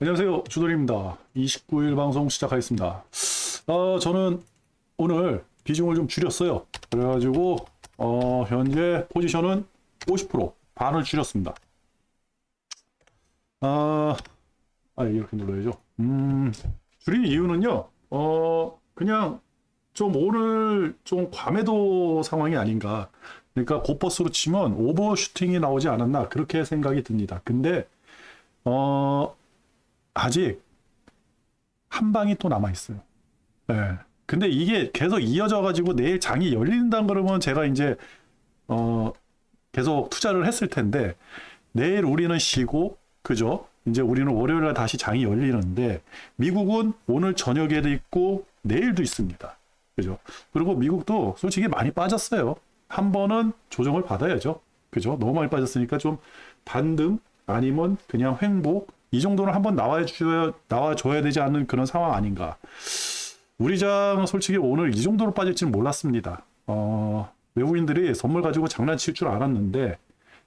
안녕하세요. 주돌입니다. 29일 방송 시작하겠습니다. 저는 오늘 비중을 좀 줄였어요. 그래가지고 현재 포지션은 50% 반을 줄였습니다. 이렇게 눌러야죠. 줄인 이유는요. 그냥 좀 오늘 좀 과매도 상황이 아닌가. 그러니까 고퍼스로 치면 오버슈팅이 나오지 않았나 그렇게 생각이 듭니다. 근데 아직 한 방이 또 남아 있어요. 네. 근데 이게 계속 이어져 가지고 내일 장이 열린다 그러면 제가 이제 계속 투자를 했을 텐데 내일 우리는 쉬고 그죠? 이제 우리는 월요일 날 다시 장이 열리는데 미국은 오늘 저녁에도 있고 내일도 있습니다. 그죠? 그리고 미국도 솔직히 많이 빠졌어요. 한 번은 조정을 받아야죠. 그죠? 너무 많이 빠졌으니까 좀 반등 아니면 그냥 횡보 이 정도는 한번 나와줘야 되지 않는 그런 상황 아닌가. 우리 장 솔직히 오늘 이 정도로 빠질지는 몰랐습니다. 외국인들이 선물 가지고 장난칠 줄 알았는데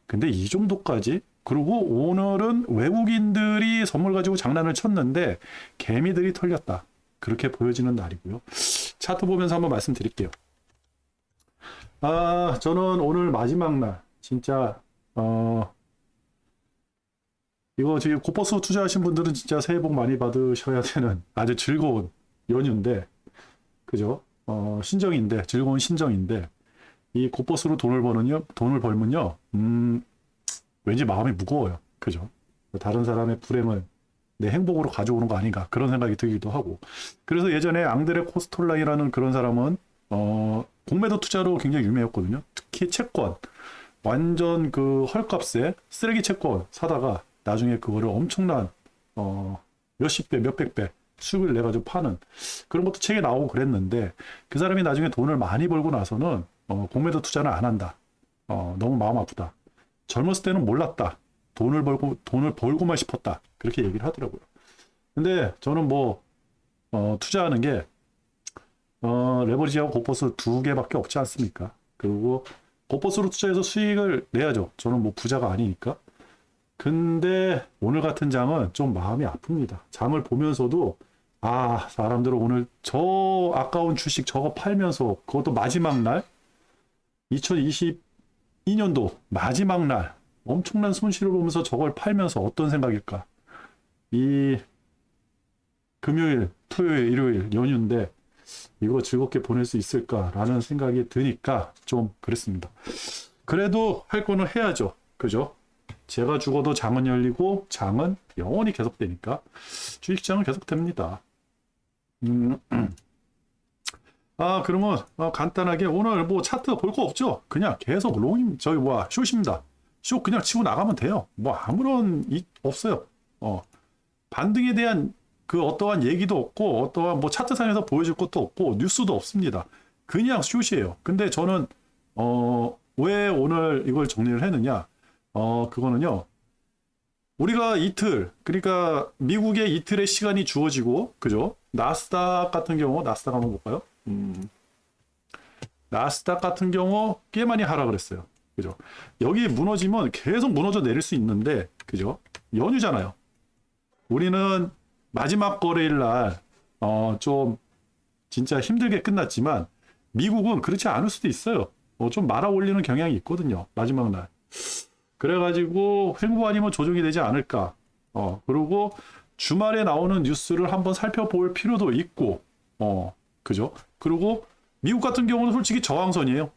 근데 이 정도까지? 그리고 오늘은 외국인들이 선물 가지고 장난을 쳤는데 개미들이 털렸다. 그렇게 보여지는 날이고요. 차트 보면서 한번 말씀드릴게요. 저는 오늘 마지막 날 진짜 이거 지금 고퍼스 투자하신 분들은 진짜 새해 복 많이 받으셔야 되는 아주 즐거운 연휴인데, 그죠? 신정인데, 즐거운 신정인데, 이 고퍼스로 돈을 벌면요, 왠지 마음이 무거워요. 그죠? 다른 사람의 불행을 내 행복으로 가져오는 거 아닌가, 그런 생각이 들기도 하고. 그래서 예전에 앙드레 코스톨라이라는 그런 사람은, 공매도 투자로 굉장히 유명했거든요. 특히 채권, 완전 그 헐값에 쓰레기 채권 사다가 나중에 그거를 엄청난 몇십 배, 몇백 배 수익을 내가지고 파는 그런 것도 책에 나오고 그랬는데 그 사람이 나중에 돈을 많이 벌고 나서는 공매도 투자는 안 한다. 너무 마음 아프다. 젊었을 때는 몰랐다. 돈을 벌고만 싶었다. 그렇게 얘기를 하더라고요. 근데 저는 투자하는 게 레버리지하고 고퍼스 두 개밖에 없지 않습니까? 그리고 고퍼스로 투자해서 수익을 내야죠. 저는 부자가 아니니까. 근데 오늘 같은 장은 좀 마음이 아픕니다. 장을 보면서도 사람들은 오늘 저 아까운 주식 저거 팔면서 그것도 마지막 날 2022년도 마지막 날 엄청난 손실을 보면서 저걸 팔면서 어떤 생각일까? 이 금요일, 토요일, 일요일 연휴인데 이거 즐겁게 보낼 수 있을까라는 생각이 드니까 좀 그랬습니다. 그래도 할 거는 해야죠. 그죠? 제가 죽어도 장은 열리고 장은 영원히 계속되니까 주식장은 계속됩니다. 그러면 간단하게 오늘 차트 볼 거 없죠? 그냥 계속 숏입니다. 숏 그냥 치고 나가면 돼요. 아무런 없어요. 반등에 대한 그 어떠한 얘기도 없고 어떠한 차트상에서 보여줄 것도 없고 뉴스도 없습니다. 그냥 숏이에요. 근데 저는 왜 오늘 이걸 정리를 했느냐? 그거는요. 우리가 그러니까 미국의 이틀의 시간이 주어지고, 그죠? 나스닥 같은 경우, 나스닥 한번 볼까요? 나스닥 같은 경우 꽤 많이 하락을 했어요. 그죠? 여기 무너지면 계속 무너져 내릴 수 있는데, 그죠? 연휴잖아요. 우리는 마지막 거래일 날, 좀 진짜 힘들게 끝났지만, 미국은 그렇지 않을 수도 있어요. 좀 말아 올리는 경향이 있거든요. 마지막 날. 그래가지고 횡보 아니면 조정이 되지 않을까. 그리고 주말에 나오는 뉴스를 한번 살펴볼 필요도 있고, 그죠? 그리고 미국 같은 경우는 솔직히 저항선이에요.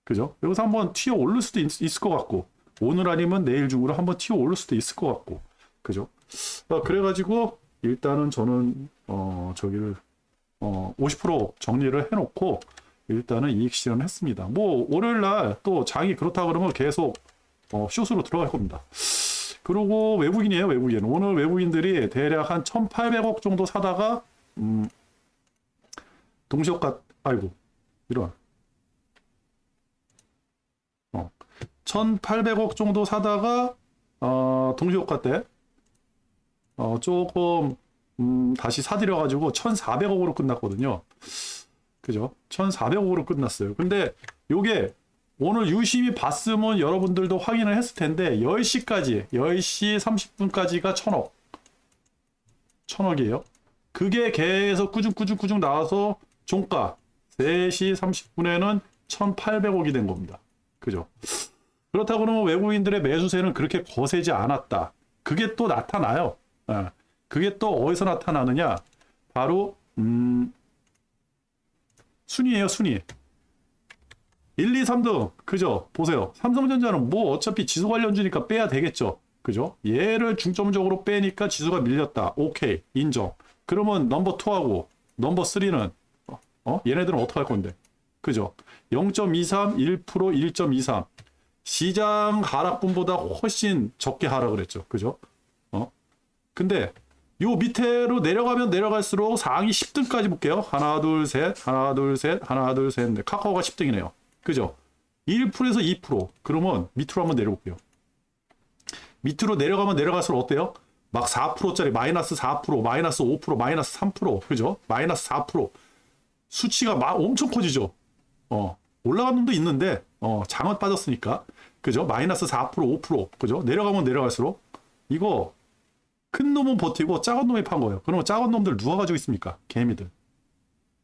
그죠? 여기서 한번 튀어 오를 수도 있을 것 같고, 오늘 아니면 내일 중으로 한번 튀어 오를 수도 있을 것 같고, 그죠? 그래가지고 일단은 저는 저기를 50% 정리를 해놓고. 일단은 이익 실현을 했습니다. 월요일 날 또 장이 그렇다 그러면 계속 숏으로 들어갈 겁니다. 그리고 외국인이에요, 외국인. 오늘 외국인들이 대략 한 1,800억 정도 사다가 이런 1,800억 정도 사다가 동시효과 때 조금 다시 사들여가지고 1,400억으로 끝났거든요. 그죠? 1,400억으로 끝났어요. 근데 요게 오늘 유심히 봤으면 여러분들도 확인을 했을 텐데 10시까지 10시 30분까지가 1000억 1000억이에요. 그게 계속 꾸준꾸준 나와서 종가 3시 30분에는 1800억이 된 겁니다. 그죠? 그렇다고 그러면 외국인들의 매수세는 그렇게 거세지 않았다. 그게 또 나타나요. 그게 또 어디서 나타나느냐? 바로 순위예요, 순위. 1, 2, 3등. 그죠? 보세요. 삼성전자는 뭐 어차피 지수 관련주니까 빼야 되겠죠. 그죠? 얘를 중점적으로 빼니까 지수가 밀렸다. 오케이. 인정. 그러면 넘버 2하고 넘버 3는 얘네들은 어떻게 할 건데? 그죠? 0.23, 1%, 1.23. 시장 하락분보다 훨씬 적게 하락을 했죠. 그죠? 근데 요 밑으로 내려가면 내려갈수록 상위 10등까지 볼게요. 하나, 둘, 셋, 하나, 둘, 셋, 하나, 둘, 셋. 네, 카카오가 10등이네요. 그죠? 1%에서 2%. 그러면 밑으로 한번 내려볼게요. 밑으로 내려가면 내려갈수록 어때요? 막 4%짜리 마이너스 4%, 마이너스 5%, 마이너스 3%. 그죠? 마이너스 4%. 수치가 막 엄청 커지죠. 올라간 놈도 있는데, 장은 빠졌으니까. 그죠? 마이너스 4%, 5%. 그죠? 내려가면 내려갈수록. 이거, 큰 놈은 버티고 작은 놈이 판 거예요. 그러면 작은 놈들 누가 가지고 있습니까? 개미들.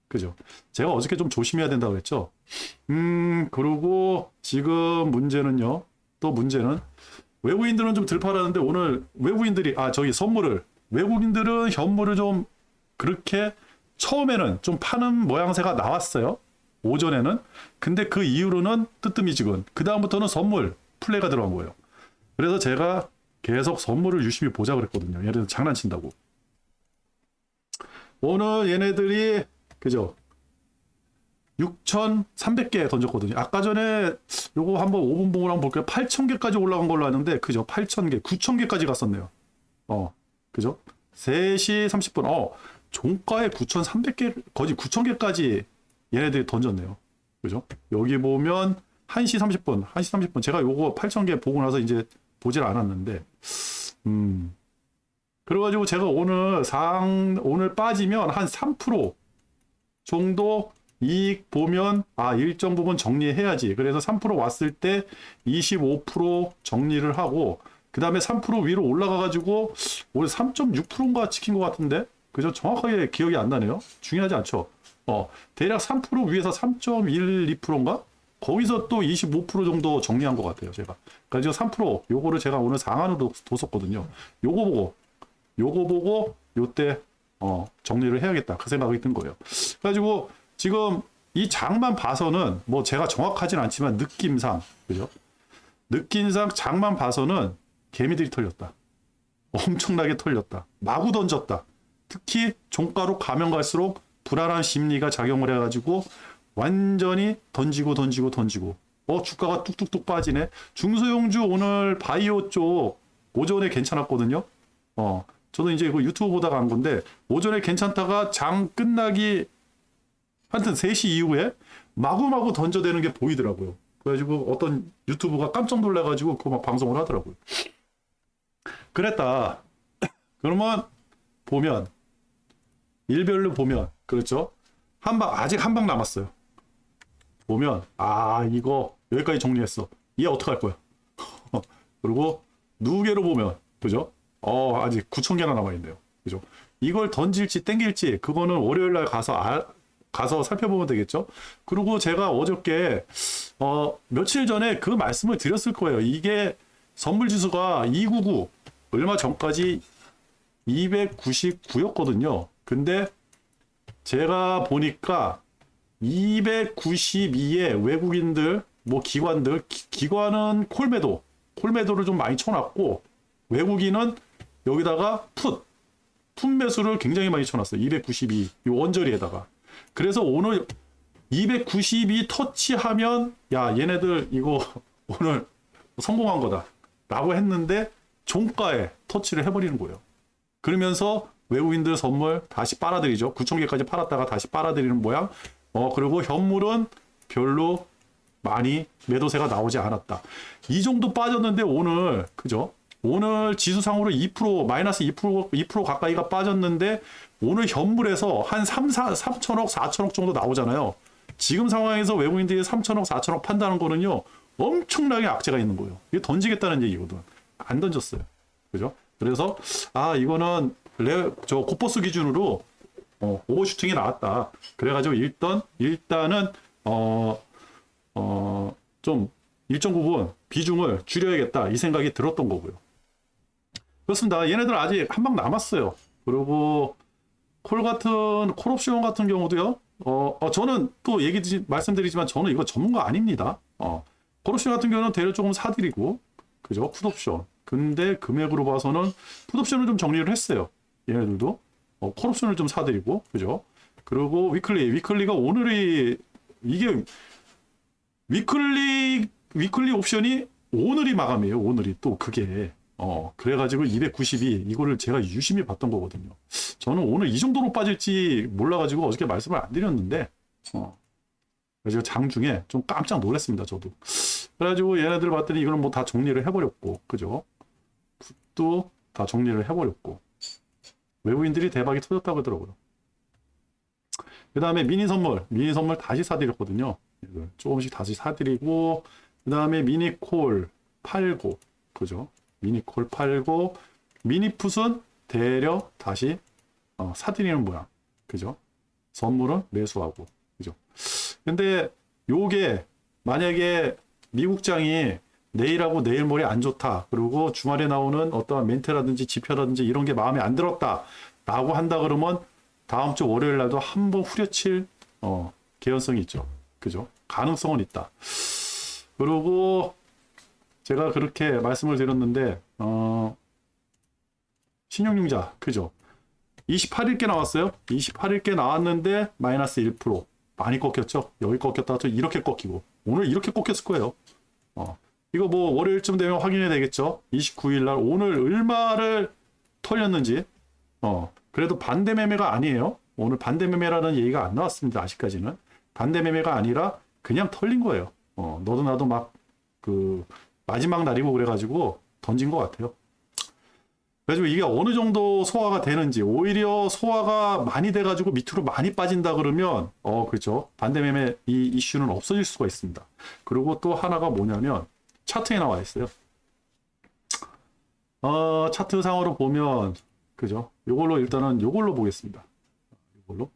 그죠? 제가 어저께 좀 조심해야 된다고 했죠? 그리고 지금 문제는요. 또 문제는 외국인들은 좀 덜 팔았는데 오늘 외국인들이, 외국인들은 현물을 좀 그렇게 처음에는 좀 파는 모양새가 나왔어요. 오전에는. 근데 그 이후로는 뜨뜨미지근. 그 다음부터는 선물 플레이가 들어간 거예요. 그래서 제가 계속 선물을 유심히 보자 그랬거든요. 얘네들 장난친다고. 오늘 얘네들이 그죠? 6,300개 던졌거든요. 아까 전에 요거 한번 5분 봉을 한번 볼게요. 8,000개까지 올라간 걸로 아는데 그죠? 8,000개, 9,000개까지 갔었네요. 그죠? 3시 30분. 종가에 9,300개, 거의 9,000개까지 얘네들이 던졌네요. 그죠? 여기 보면 1시 30분, 1시 30분. 제가 요거 8,000개 보고 나서 이제 보질 않았는데, 그래가지고 제가 오늘 빠지면 한 3% 정도 이익 보면, 일정 부분 정리해야지. 그래서 3% 왔을 때 25% 정리를 하고, 그 다음에 3% 위로 올라가가지고, 오늘 3.6%인가 찍힌 것 같은데, 그죠? 정확하게 기억이 안 나네요. 중요하지 않죠. 대략 3% 위에서 3.12%인가? 거기서 또 25% 정도 정리한 것 같아요, 제가. 그러니까 지금 3% 요거를 제가 오늘 상한으로 뒀었거든요. 요거 보고 요때 정리를 해야겠다. 그 생각이 든 거예요. 그래가지고 지금 이 장만 봐서는 뭐 제가 정확하진 않지만 느낌상, 그죠? 느낌상 장만 봐서는 개미들이 털렸다. 엄청나게 털렸다. 마구 던졌다. 특히 종가로 가면 갈수록 불안한 심리가 작용을 해가지고 완전히 던지고 주가가 뚝뚝뚝 빠지네. 중소형주 오늘 바이오 쪽 오전에 괜찮았거든요. 저도 이제 그 유튜브 보다가 한 건데 오전에 괜찮다가 장 끝나기 하여튼 3시 이후에 마구마구 던져대는 게 보이더라고요. 그래가지고 어떤 유튜브가 깜짝 놀라가지고 그거 막 방송을 하더라고요. 그랬다. 그러면 보면 일별로 보면 그렇죠. 아직 한 방 남았어요. 보면 이거 여기까지 정리했어. 얘 어떡할 거야? 그리고 누계로 보면 그죠? 아직 9,000개나 남아있네요. 그죠? 이걸 던질지 땡길지 그거는 월요일날 가서 살펴보면 되겠죠. 그리고 제가 어저께 며칠 전에 그 말씀을 드렸을 거예요. 이게 선물지수가 299 얼마 전까지 299였거든요. 근데 제가 보니까 292에 외국인들 뭐 기관은 콜매도를 좀 많이 쳐놨고 외국인은 여기다가 풋 매수를 굉장히 많이 쳐놨어요. 292 이 원저리에다가. 그래서 오늘 292 터치하면 얘네들 이거 오늘 성공한 거다 라고 했는데 종가에 터치를 해버리는 거예요. 그러면서 외국인들 선물 다시 빨아들이죠. 9,000개까지 팔았다가 다시 빨아들이는 모양. 그리고 현물은 별로 많이 매도세가 나오지 않았다. 이 정도 빠졌는데 오늘 그죠? 오늘 지수상으로 2% 마이너스 2% 가까이가 빠졌는데 오늘 현물에서 한 3천억 4천억 정도 나오잖아요. 지금 상황에서 외국인들이 3천억, 4천억 판다는 거는요, 엄청나게 악재가 있는 거예요. 이게 던지겠다는 얘기거든. 안 던졌어요. 그죠? 그래서, 이거는 저 코퍼스 기준으로 오버슈팅이 나왔다. 그래가지고 일단은, 좀 일정 부분 비중을 줄여야겠다. 이 생각이 들었던 거고요. 그렇습니다. 얘네들 아직 한 방 남았어요. 그리고 콜옵션 같은 경우도요. 저는 또 말씀드리지만 저는 이거 전문가 아닙니다. 콜옵션 같은 경우는 대략 조금 사드리고, 그죠? 풋옵션. 근데 금액으로 봐서는 풋옵션을 좀 정리를 했어요. 얘네들도. 콜옵션을 좀 사드리고, 그죠? 그리고 위클리가 이게 위클리 옵션이 오늘이 마감이에요. 오늘이 또 그게. 그래가지고 292 이거를 제가 유심히 봤던 거거든요. 저는 오늘 이 정도로 빠질지 몰라가지고 어저께 말씀을 안 드렸는데, 그래서 장중에 좀 깜짝 놀랐습니다. 저도. 그래가지고 얘네들 봤더니 이거는 뭐 다 정리를 해버렸고, 그죠? 굿도 다 정리를 해버렸고, 외국인들이 대박이 터졌다고 하더라고요. 그 다음에 미니 선물 다시 사드렸거든요. 조금씩 다시 사드리고, 그 다음에 미니콜 팔고, 그죠? 미니콜 팔고, 미니풋은 대려 다시 사드리는 모양, 그죠? 선물은 매수하고, 그죠? 근데 요게 만약에 미국장이 내일하고 내일 모레 안 좋다, 그리고 주말에 나오는 어떠한 멘트라든지 지표라든지 이런 게 마음에 안 들었다 라고 한다 그러면 다음 주 월요일 날도 한번 후려칠 개연성이 있죠. 그죠? 가능성은 있다. 그리고 제가 그렇게 말씀을 드렸는데, 신용융자, 그죠? 28일께 나왔어요. 28일께 나왔는데 마이너스 1%. 많이 꺾였죠? 여기 꺾였다가 또 이렇게 꺾이고, 오늘 이렇게 꺾였을 거예요. 이거 뭐 월요일쯤 되면 확인해야 되겠죠? 29일 날 오늘 얼마를 털렸는지. 그래도 반대 매매가 아니에요. 오늘 반대 매매라는 얘기가 안 나왔습니다. 아직까지는. 반대 매매가 아니라 그냥 털린 거예요. 너도 나도 막 마지막 날이고 그래가지고 던진 것 같아요. 그래가지고 이게 어느 정도 소화가 되는지, 오히려 소화가 많이 돼가지고 밑으로 많이 빠진다 그러면, 그렇죠. 반대 매매 이 이슈는 없어질 수가 있습니다. 그리고 또 하나가 뭐냐면, 차트에 나와 있어요. 차트 상으로 보면, 그죠. 요걸로 보겠습니다. 요걸로.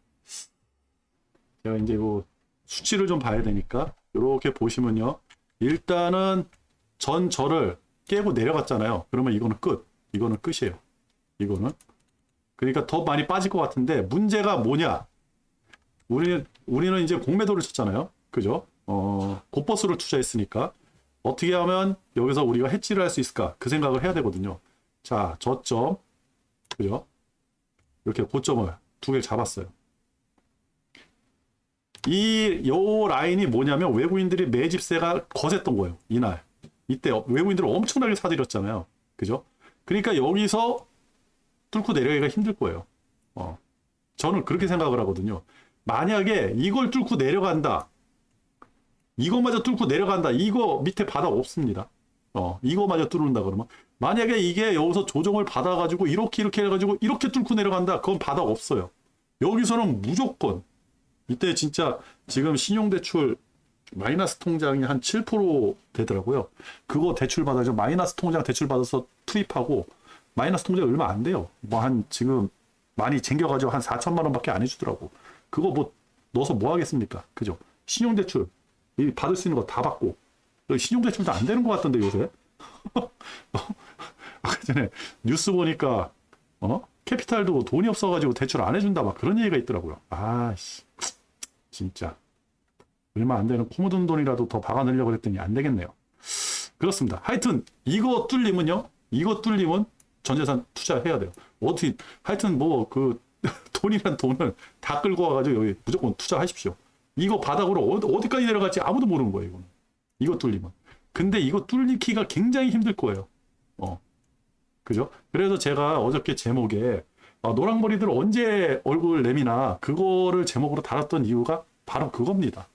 제가 이제 뭐 수치를 좀 봐야 되니까, 요렇게 보시면요. 일단은 전저를 깨고 내려갔잖아요. 그러면 이거는 끝. 이거는 끝이에요. 이거는. 그러니까 더 많이 빠질 것 같은데, 문제가 뭐냐? 우리는 이제 공매도를 쳤잖아요. 그죠? 곧버스를 투자했으니까. 어떻게 하면 여기서 우리가 해지를 할 수 있을까? 그 생각을 해야 되거든요. 자, 저점. 그죠? 이렇게 고점을 두 개를 잡았어요. 요 라인이 뭐냐면 외국인들이 매집세가 거셌던 거예요. 이날. 이때 외국인들을 엄청나게 사들였잖아요. 그죠? 그러니까 여기서 뚫고 내려가기가 힘들 거예요. 저는 그렇게 생각을 하거든요. 만약에 이걸 뚫고 내려간다. 이거마저 뚫고 내려간다. 이거 밑에 바닥 없습니다. 이거마저 뚫는다 그러면. 만약에 이게 여기서 조정을 받아가지고 이렇게 해가지고 이렇게 뚫고 내려간다. 그건 바닥 없어요. 여기서는 무조건. 이때 진짜 지금 신용대출 마이너스 통장이 한 7% 되더라고요. 그거 대출 받아서 마이너스 통장 대출 받아서 투입하고 마이너스 통장 얼마 안 돼요. 뭐 지금 많이 쟁겨가지고 한 4천만 원밖에 안 해주더라고. 그거 뭐 넣어서 뭐 하겠습니까? 그죠? 신용대출 받을 수 있는 거 다 받고. 신용대출도 안 되는 것 같던데 요새. 아까 전에 뉴스 보니까 캐피탈도 돈이 없어가지고 대출 안 해준다 막 그런 얘기가 있더라고요. 아씨 진짜. 얼마 안 되는 코 묻은 돈이라도 더 박아 넣으려고 그랬더니 안 되겠네요. 그렇습니다. 하여튼 이거 뚫리면 전재산 투자해야 돼요. 어떻게 하여튼 뭐 돈이란 돈을 다 끌고 와가지고 여기 무조건 투자하십시오. 이거 바닥으로 어디까지 내려갈지 아무도 모르는 거예요. 이거는. 이거 뚫리면. 근데 이거 뚫리기가 굉장히 힘들 거예요. 그죠? 그래서 제가 어저께 제목에 노랑머리들 언제 얼굴 내미나 그거를 제목으로 달았던 이유가 바로 그겁니다.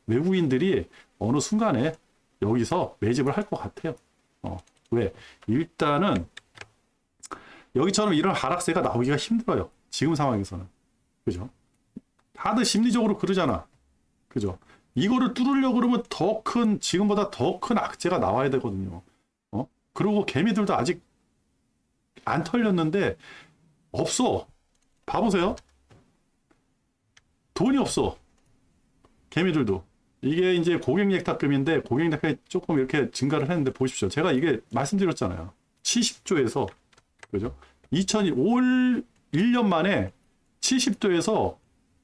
외국인들이 어느 순간에 여기서 매집을 할 것 같아요. 왜? 일단은 여기처럼 이런 하락세가 나오기가 힘들어요. 지금 상황에서는. 그죠? 다들 심리적으로 그러잖아. 그죠? 이거를 뚫으려고 그러면 더 큰, 지금보다 더 큰 악재가 나와야 되거든요. 그리고 개미들도 아직 안 털렸는데, 없어. 봐보세요. 돈이 없어. 개미들도. 이게 이제 고객 넥타급인데, 고객 넥타이 조금 이렇게 증가를 했는데, 보십시오. 제가 이게 말씀드렸잖아요. 70조에서, 그죠? 2005올 1년 만에 70조에서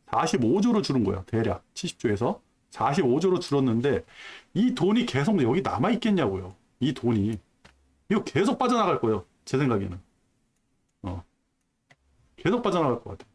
45조로 줄은 거예요. 대략 70조에서 45조로 줄었는데 이 돈이 계속 여기 남아 있겠냐고요. 이 돈이 이거 계속 빠져나갈 거예요. 제 생각에는 계속 빠져나갈 것 같아요.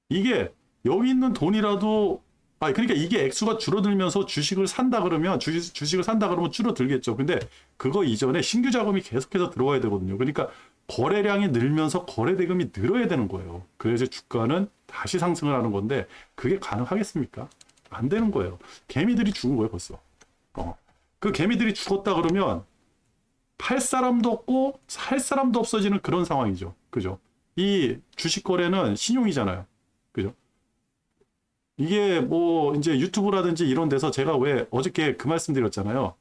이게 여기 있는 돈이라도 그러니까 이게 액수가 줄어들면서 주식을 산다 그러면 주식을 산다 그러면 줄어들겠죠. 근데 그거 이전에 신규 자금이 계속해서 들어와야 되거든요. 그러니까 거래량이 늘면서 거래 대금이 늘어야 되는 거예요. 그래서 주가는 다시 상승을 하는 건데 그게 가능하겠습니까? 안 되는 거예요. 개미들이 죽은 거예요, 벌써. 그 개미들이 죽었다 그러면 팔 사람도 없고 살 사람도 없어지는 그런 상황이죠. 그죠? 이 주식 거래는 신용이잖아요. 그죠? 이게 뭐 이제 유튜브라든지 이런 데서 제가 왜 어저께 그 말씀 드렸잖아요.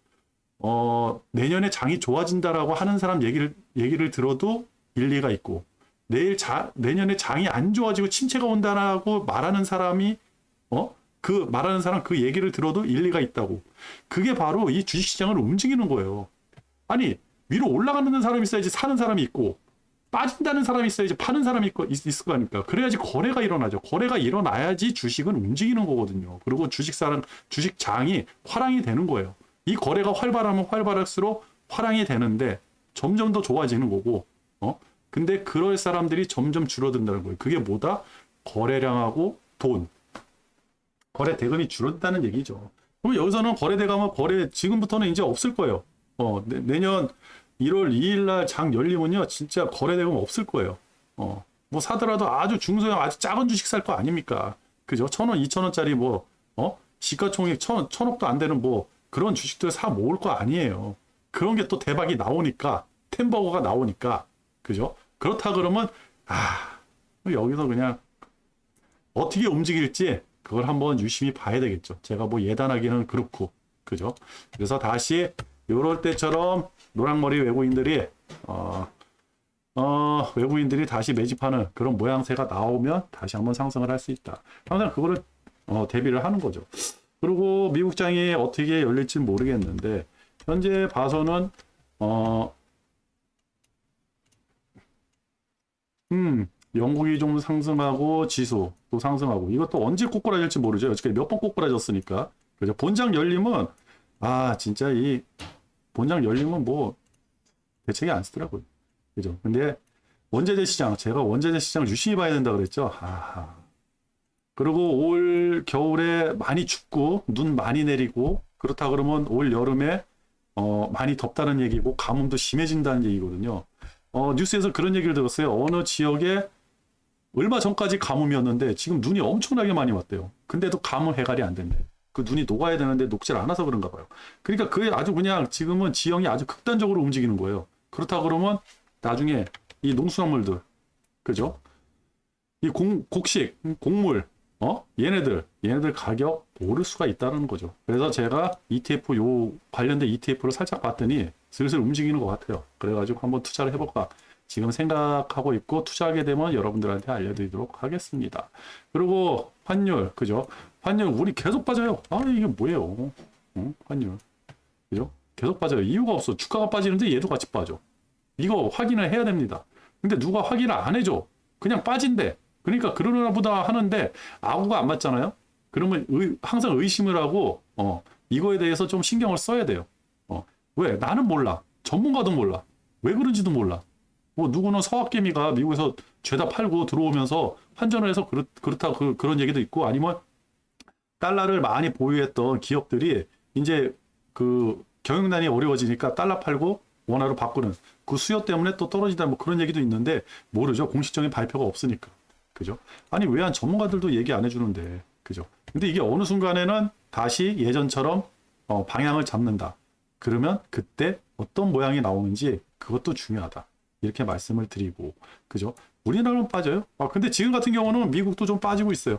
내년에 장이 좋아진다라고 하는 사람 얘기를 들어도 일리가 있고, 내년에 장이 안 좋아지고 침체가 온다라고 말하는 사람이, 말하는 사람 그 얘기를 들어도 일리가 있다고. 그게 바로 이 주식시장을 움직이는 거예요. 아니, 위로 올라가는 사람이 있어야지 사는 사람이 있고, 빠진다는 사람이 있어야지 파는 사람이 있을 거 아닙니까? 그래야지 거래가 일어나죠. 거래가 일어나야지 주식은 움직이는 거거든요. 그리고 주식장이 화랑이 되는 거예요. 이 거래가 활발하면 활발할수록 화랑이 되는데 점점 더 좋아지는 거고, 근데 그럴 사람들이 점점 줄어든다는 거예요. 그게 뭐다? 거래량하고 돈. 거래 대금이 줄었다는 얘기죠. 그럼 여기서는 거래 대금은 지금부터는 이제 없을 거예요. 내년 1월 2일 날 장 열리면요, 진짜 거래 대금 없을 거예요. 뭐 사더라도 아주 중소형 아주 작은 주식 살 거 아닙니까? 그죠? 1,000원, 2,000원짜리 뭐, 시가총액 1,000억도 안 되는 뭐, 그런 주식들 사 모을 거 아니에요. 그런 게 또 대박이 나오니까, 템버거가 나오니까, 그죠? 그렇다 그러면, 여기서 그냥 어떻게 움직일지, 그걸 한번 유심히 봐야 되겠죠. 제가 뭐 예단하기는 그렇고, 그죠? 그래서 다시, 요럴 때처럼 노랑머리 외국인들이 다시 매집하는 그런 모양새가 나오면 다시 한번 상승을 할 수 있다. 항상 그거를 대비를 하는 거죠. 그리고 미국장이 어떻게 열릴지 모르겠는데 현재 봐서는 영국이 좀 상승하고 지수 또 상승하고 이것도 언제 꼬꾸라질지 모르죠. 어저께 몇 번 꼬꾸라졌으니까. 그죠? 본장 열리면 진짜 이 본장 열리면 뭐 대책이 안 쓰더라고요. 그죠? 근데 원재재 시장, 제가 원재재 시장 유심히 봐야 된다 그랬죠. 그리고 올 겨울에 많이 춥고 눈 많이 내리고 그렇다 그러면 올 여름에 많이 덥다는 얘기고 가뭄도 심해진다는 얘기거든요. 뉴스에서 그런 얘기를 들었어요. 어느 지역에 얼마 전까지 가뭄이었는데 지금 눈이 엄청나게 많이 왔대요. 근데도 가뭄 해갈이 안 된대. 그 눈이 녹아야 되는데 녹질 않아서 그런가 봐요. 그러니까 그게 아주 그냥 지금은 지형이 아주 극단적으로 움직이는 거예요. 그렇다 그러면 나중에 이 농수산물들, 그죠? 이 곡식, 곡물, 얘네들 가격 오를 수가 있다는 거죠. 그래서 제가 ETF 관련된 ETF를 살짝 봤더니 슬슬 움직이는 것 같아요. 그래가지고 한번 투자를 해볼까 지금 생각하고 있고 투자하게 되면 여러분들한테 알려드리도록 하겠습니다. 그리고 환율, 그죠? 환율 우리 계속 빠져요. 이게 뭐예요? 환율, 그죠? 계속 빠져요. 이유가 없어. 주가가 빠지는데 얘도 같이 빠져. 이거 확인을 해야 됩니다. 근데 누가 확인을 안 해줘. 그냥 빠진대. 그러니까 그러나 보다 하는데 아구가 안 맞잖아요. 그러면 항상 의심을 하고 이거에 대해서 좀 신경을 써야 돼요. 왜? 나는 몰라. 전문가도 몰라. 왜 그런지도 몰라. 뭐 누구는 서학개미가 미국에서 죄다 팔고 들어오면서 환전을 해서 그렇다 그런 얘기도 있고 아니면 달러를 많이 보유했던 기업들이 이제 그 경영난이 어려워지니까 달러 팔고 원화로 바꾸는 그 수요 때문에 또 떨어지다 뭐 그런 얘기도 있는데 모르죠. 공식적인 발표가 없으니까. 그죠? 아니 왜 한 전문가들도 얘기 안 해주는데. 그죠? 근데 이게 어느 순간에는 다시 예전처럼 방향을 잡는다. 그러면 그때 어떤 모양이 나오는지 그것도 중요하다. 이렇게 말씀을 드리고. 그죠? 우리나라는 빠져요. 근데 지금 같은 경우는 미국도 좀 빠지고 있어요.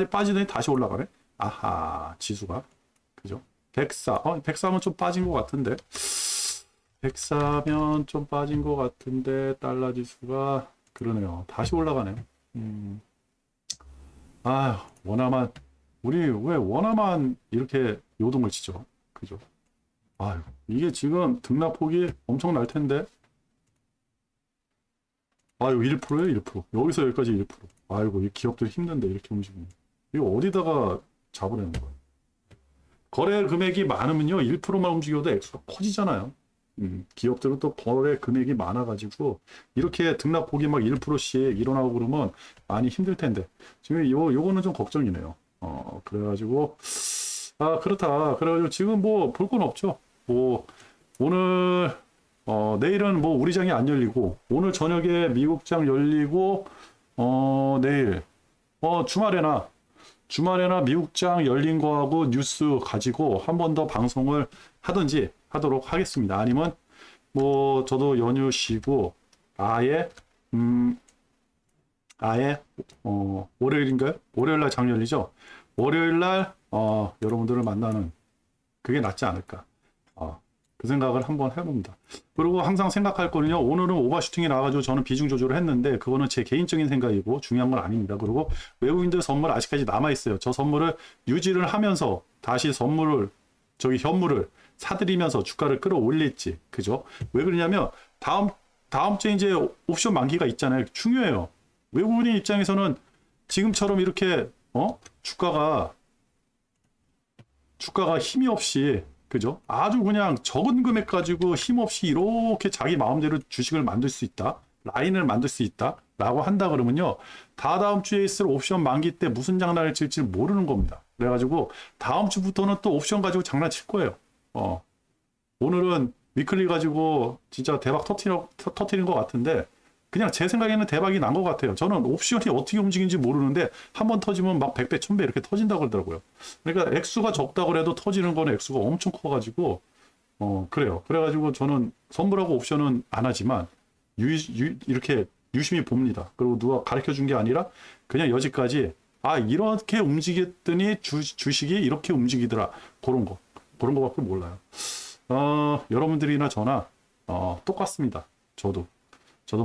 빠지더니 다시 올라가네. 아하, 지수가. 그죠? 104. 104면 좀 빠진 것 같은데. 104면 좀 빠진 것 같은데, 달러 지수가. 그러네요. 다시 올라가네요. 아휴, 원화만. 우리 왜 원화만 이렇게 요동을 치죠? 그죠? 아유, 이게 지금 등락폭이 엄청 날 텐데. 아유, 1%예요, 1%. 여기서 여기까지 1%. 아이고, 이 기업들 힘든데 이렇게 움직이는. 이거 어디다가 잡으려는 거야? 거래 금액이 많으면요, 1%만 움직여도 액수가 커지잖아요. 기업들은 또 거래 금액이 많아가지고 이렇게 등락폭이 막 1%씩 일어나고 그러면 많이 힘들 텐데 지금 요거는 좀 걱정이네요. 그래가지고 그렇다. 그래가지고 지금 뭐 볼 건 없죠. 뭐 오늘 내일은 뭐 우리 장이 안 열리고 오늘 저녁에 미국 장 열리고 내일 주말에나 미국 장 열린 거하고 뉴스 가지고 한 번 더 방송을 하든지 하도록 하겠습니다. 아니면 뭐 저도 연휴 쉬고 아예 월요일인가요? 월요일 날 장 열리죠. 월요일 날 여러분들을 만나는 그게 낫지 않을까. 그 생각을 한번 해봅니다. 그리고 항상 생각할 거는요. 오늘은 오버슈팅이 나와가지고 저는 비중 조절을 했는데 그거는 제 개인적인 생각이고 중요한 건 아닙니다. 그리고 외국인들 선물 아직까지 남아있어요. 저 선물을 유지를 하면서 다시 현물을 사들이면서 주가를 끌어올릴지. 그죠? 왜 그러냐면 다음 주에 이제 옵션 만기가 있잖아요. 중요해요. 외국인 입장에서는 지금처럼 이렇게 주가가 힘이 없이 그죠? 아주 그냥 적은 금액 가지고 힘없이 이렇게 자기 마음대로 주식을 만들 수 있다. 라인을 만들 수 있다. 라고 한다 그러면요. 다다음 주에 있을 옵션 만기 때 무슨 장난을 칠지 모르는 겁니다. 그래가지고 다음 주부터는 또 옵션 가지고 장난칠 거예요. 오늘은 위클리 가지고 진짜 대박 터트린 것 같은데 그냥 제 생각에는 대박이 난 것 같아요. 저는 옵션이 어떻게 움직이는지 모르는데 한번 터지면 막 100배, 1000배 이렇게 터진다고 그러더라고요. 그러니까 액수가 적다고 해도 터지는 거는 액수가 엄청 커가지고 그래요. 그래가지고 저는 선물하고 옵션은 안 하지만 이렇게 유심히 봅니다. 그리고 누가 가르쳐 준 게 아니라 그냥 여지까지 이렇게 움직였더니 주식이 이렇게 움직이더라. 그런 거밖에 몰라요. 여러분들이나 저나 똑같습니다. 저도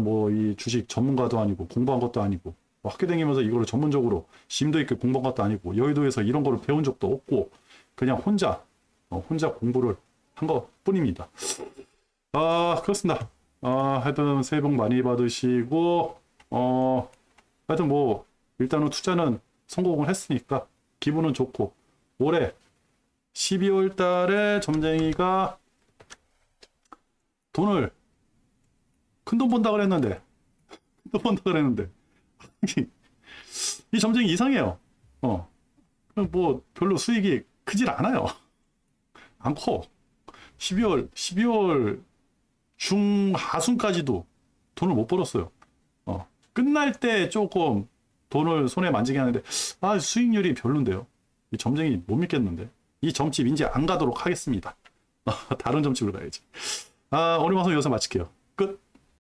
뭐 이 주식 전문가도 아니고 공부한 것도 아니고 학교 다니면서 이거를 전문적으로 심도 있게 공부한 것도 아니고 여의도에서 이런 거를 배운 적도 없고 그냥 혼자 공부를 한 것 뿐입니다. 그렇습니다. 하여튼 새해 복 많이 받으시고 하여튼 뭐 일단은 투자는 성공을 했으니까 기분은 좋고 올해 12월 달에 점쟁이가 돈을 큰 돈 번다 그랬는데 이 점쟁이 이상해요. 뭐 별로 수익이 크질 않아요. 안 커. 12월 중하순까지도 돈을 못 벌었어요. 끝날 때 조금 돈을 손에 만지게 하는데 수익률이 별론데요. 이 점쟁이 못 믿겠는데. 이 점집 이제 안 가도록 하겠습니다. 다른 점집으로 가야지. 오늘 방송 여기서 마칠게요. 끝.